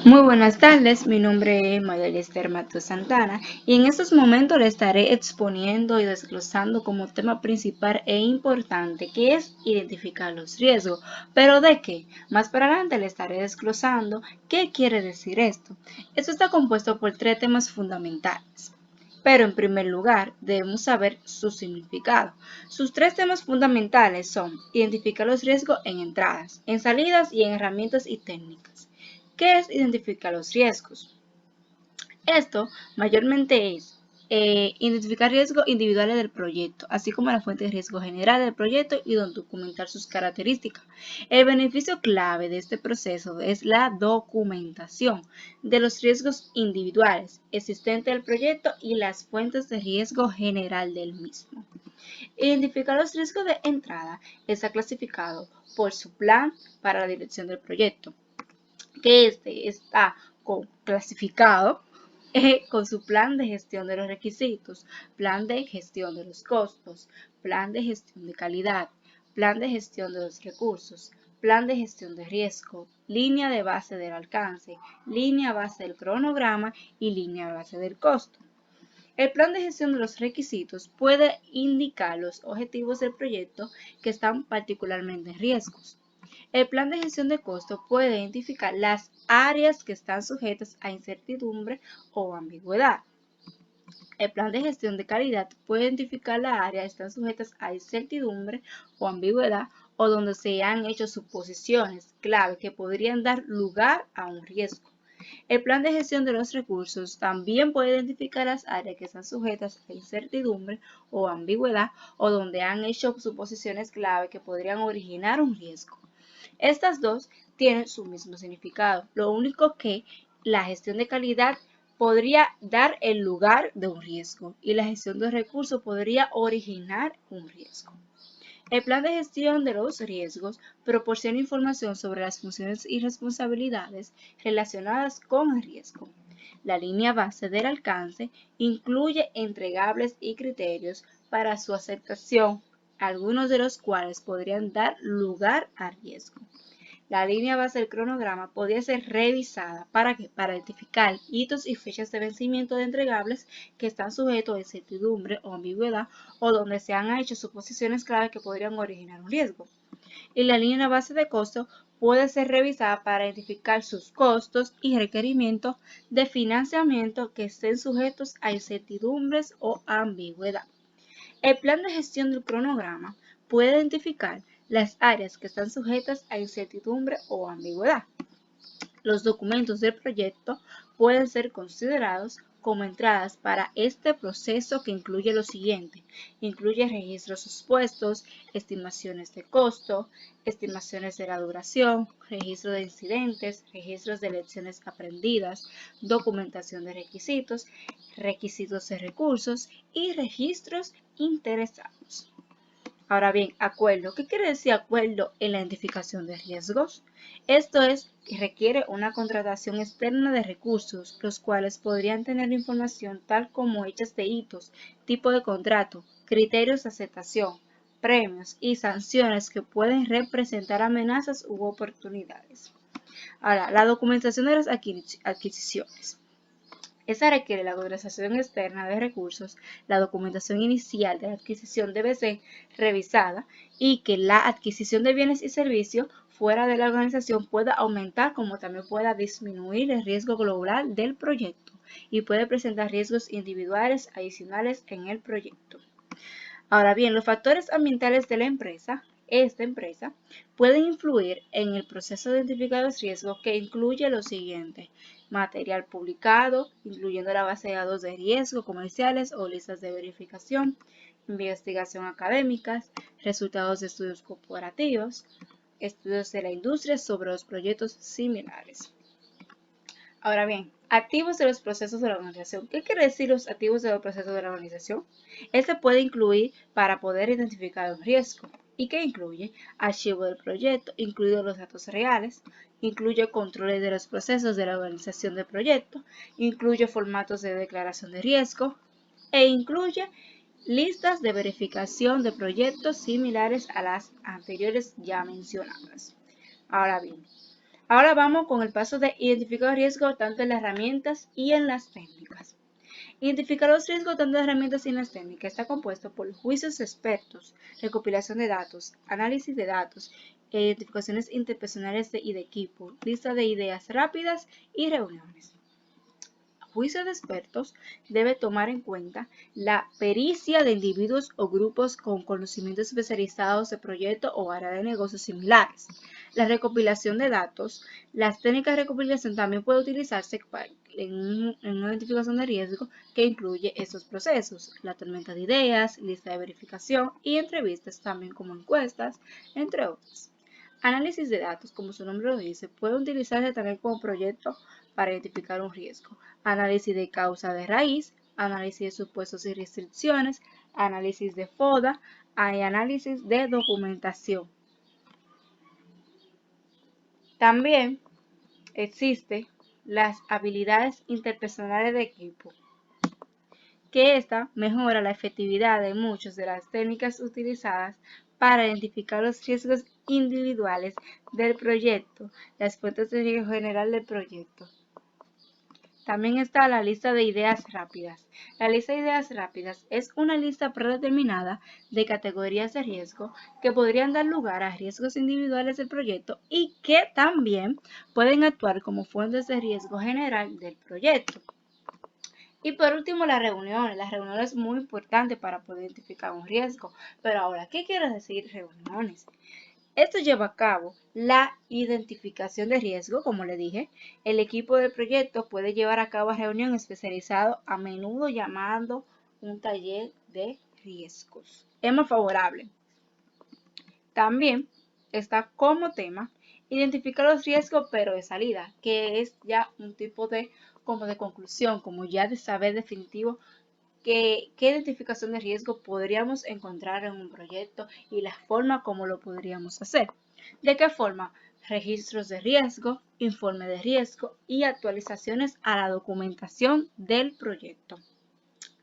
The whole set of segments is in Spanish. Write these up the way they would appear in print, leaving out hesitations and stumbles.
Muy buenas tardes, mi nombre es María Esther Matos Santana y en estos momentos le estaré exponiendo y desglosando como tema principal e importante que es identificar los riesgos. ¿Pero de qué? Más para adelante le estaré desglosando qué quiere decir esto. Esto está compuesto por tres temas fundamentales. Pero en primer lugar, debemos saber su significado. Sus tres temas fundamentales son identificar los riesgos en entradas, en salidas y en herramientas y técnicas. ¿Qué es identificar los riesgos? Esto mayormente es identificar riesgos individuales del proyecto, así como la fuente de riesgo general del proyecto y documentar sus características. El beneficio clave de este proceso es la documentación de los riesgos individuales existentes del proyecto y las fuentes de riesgo general del mismo. Identificar los riesgos de entrada está clasificado por su plan para la dirección del proyecto, que este está clasificado con su plan de gestión de los requisitos, plan de gestión de los costos, plan de gestión de calidad, plan de gestión de los recursos, plan de gestión de riesgo, línea de base del alcance, línea base del cronograma y línea base del costo. El plan de gestión de los requisitos puede indicar los objetivos del proyecto que están particularmente en riesgos. El plan de gestión de costo puede identificar las áreas que están sujetas a incertidumbre o ambigüedad. El plan de gestión de calidad puede identificar las áreas que están sujetas a incertidumbre o ambigüedad o donde se han hecho suposiciones clave que podrían dar lugar a un riesgo. El plan de gestión de los recursos también puede identificar las áreas que están sujetas a incertidumbre o ambigüedad o donde han hecho suposiciones clave que podrían originar un riesgo. Estas dos tienen su mismo significado, lo único que la gestión de calidad podría dar el lugar de un riesgo y la gestión de recursos podría originar un riesgo. El plan de gestión de los riesgos proporciona información sobre las funciones y responsabilidades relacionadas con el riesgo. La línea base del alcance incluye entregables y criterios para su aceptación, algunos de los cuales podrían dar lugar a riesgo. La línea base del cronograma podía ser revisada para identificar hitos y fechas de vencimiento de entregables que están sujetos a incertidumbre o ambigüedad o donde se han hecho suposiciones clave que podrían originar un riesgo. Y la línea base de costo puede ser revisada para identificar sus costos y requerimientos de financiamiento que estén sujetos a incertidumbres o ambigüedad. El plan de gestión del cronograma puede identificar las áreas que están sujetas a incertidumbre o ambigüedad. Los documentos del proyecto pueden ser considerados como entradas para este proceso que incluye lo siguiente. Incluye registros expuestos, estimaciones de costo, estimaciones de la duración, registro de incidentes, registros de lecciones aprendidas, documentación de requisitos, requisitos de recursos y registros interesados. Ahora bien, acuerdo. ¿Qué quiere decir acuerdo en la identificación de riesgos? Esto es que requiere una contratación externa de recursos, los cuales podrían tener información tal como hechas de hitos, tipo de contrato, criterios de aceptación, premios y sanciones que pueden representar amenazas u oportunidades. Ahora, la documentación de las adquisiciones. Esta requiere la contratación externa de recursos. La documentación inicial de la adquisición debe ser revisada y que la adquisición de bienes y servicios fuera de la organización pueda aumentar como también pueda disminuir el riesgo global del proyecto y puede presentar riesgos individuales adicionales en el proyecto. Ahora bien, los factores ambientales de la empresa, esta empresa, pueden influir en el proceso de identificar los riesgos que incluye lo siguiente: material publicado, incluyendo la base de datos de riesgo comerciales o listas de verificación, investigación académicas, resultados de estudios corporativos, estudios de la industria sobre los proyectos similares. Ahora bien, activos de los procesos de la organización. ¿Qué quiere decir los activos de los procesos de la organización? Este puede incluir para poder identificar un riesgo. ¿Y qué incluye? Archivo del proyecto, incluidos los datos reales, incluye controles de los procesos de la organización del proyecto, incluye formatos de declaración de riesgo e incluye listas de verificación de proyectos similares a las anteriores ya mencionadas. Ahora bien, Ahora vamos con el paso de identificar riesgos tanto en las herramientas y en las técnicas. Identificar los riesgos tanto en las herramientas y en las técnicas está compuesto por juicios expertos, recopilación de datos, análisis de datos, identificaciones interpersonales y de equipo, lista de ideas rápidas y reuniones. Juicio de expertos debe tomar en cuenta la pericia de individuos o grupos con conocimientos especializados de proyectos o áreas de negocios similares. La recopilación de datos. Las técnicas de recopilación también pueden utilizarse en una identificación de riesgo que incluye estos procesos: la tormenta de ideas, lista de verificación y entrevistas, también como encuestas, entre otros. Análisis de datos, como su nombre lo dice, puede utilizarse también como proyecto para identificar un riesgo. Análisis de causa de raíz, análisis de supuestos y restricciones, análisis de FODA y análisis de documentación. También existen las habilidades interpersonales de equipo, que esta mejora la efectividad de muchas de las técnicas utilizadas para identificar los riesgos individuales del proyecto, las fuentes de riesgo general del proyecto. También está la lista de ideas rápidas. La lista de ideas rápidas es una lista predeterminada de categorías de riesgo que podrían dar lugar a riesgos individuales del proyecto y que también pueden actuar como fuentes de riesgo general del proyecto. Y por último, las reuniones. Las reuniones es muy importante para poder identificar un riesgo. Pero ahora, ¿qué quiere decir reuniones? Esto lleva a cabo la identificación de riesgo, como le dije. El equipo de proyecto puede llevar a cabo reunión especializada, a menudo llamando un taller de riesgos. Es más favorable. También está como tema identificar los riesgos pero de salida, que es ya un tipo de conclusión, como ya de saber definitivo qué identificación de riesgo podríamos encontrar en un proyecto y la forma como lo podríamos hacer. ¿De qué forma? Registros de riesgo, informe de riesgo y actualizaciones a la documentación del proyecto.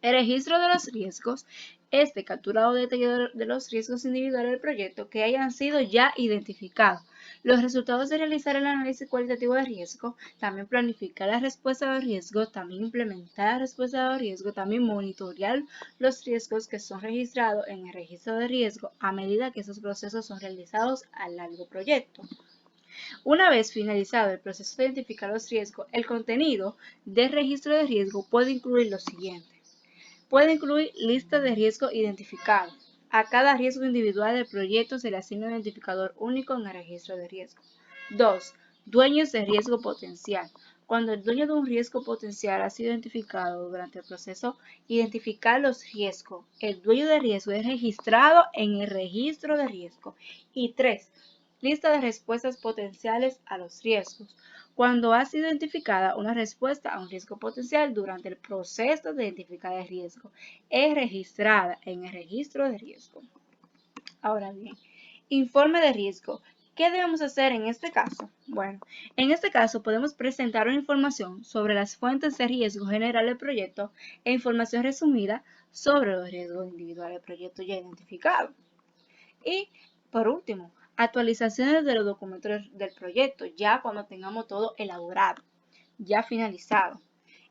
El registro de los riesgos es de capturado detallado de los riesgos individuales del proyecto que hayan sido ya identificados. Los resultados de realizar el análisis cualitativo de riesgo, también planificar la respuesta de riesgo, también implementar la respuesta de riesgo, también monitorear los riesgos que son registrados en el registro de riesgo a medida que esos procesos son realizados a largo proyecto. Una vez finalizado el proceso de identificar los riesgos, el contenido del registro de riesgo puede incluir lo siguiente. Puede incluir lista de riesgo identificado. A cada riesgo individual del proyecto se le asigna un identificador único en el registro de riesgo. 2. Dueños de riesgo potencial. Cuando el dueño de un riesgo potencial ha sido identificado durante el proceso, identificar los riesgos. El dueño de riesgo es registrado en el registro de riesgo. Y 3. Lista de respuestas potenciales a los riesgos. Cuando ha sido identificada una respuesta a un riesgo potencial durante el proceso de identificar el riesgo, es registrada en el registro de riesgo. Ahora bien, informe de riesgo. ¿Qué debemos hacer en este caso? Bueno, en este caso podemos presentar una información sobre las fuentes de riesgo general del proyecto e información resumida sobre los riesgos individuales del proyecto ya identificados. Y por último, actualizaciones de los documentos del proyecto, ya cuando tengamos todo elaborado, ya finalizado.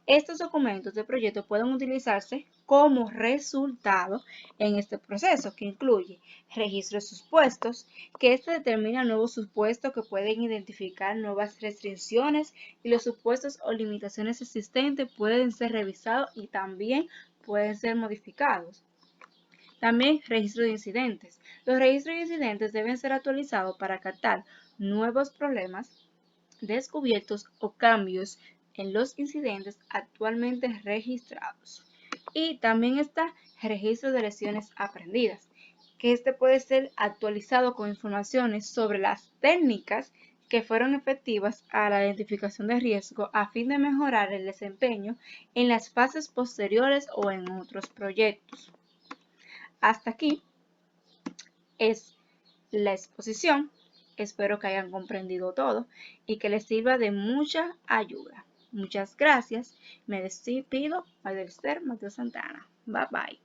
Estos documentos del proyecto pueden utilizarse como resultado en este proceso, que incluye registro de supuestos, que este determina nuevos supuestos que pueden identificar nuevas restricciones, y los supuestos o limitaciones existentes pueden ser revisados y también pueden ser modificados. También registro de incidentes. Los registros de incidentes deben ser actualizados para captar nuevos problemas descubiertos o cambios en los incidentes actualmente registrados. Y también está el registro de lecciones aprendidas, que este puede ser actualizado con informaciones sobre las técnicas que fueron efectivas a la identificación de riesgo a fin de mejorar el desempeño en las fases posteriores o en otros proyectos. Hasta aquí es la exposición. Espero que hayan comprendido todo y que les sirva de mucha ayuda. Muchas gracias. Me despido. María Esther Mateo Santana. Bye bye.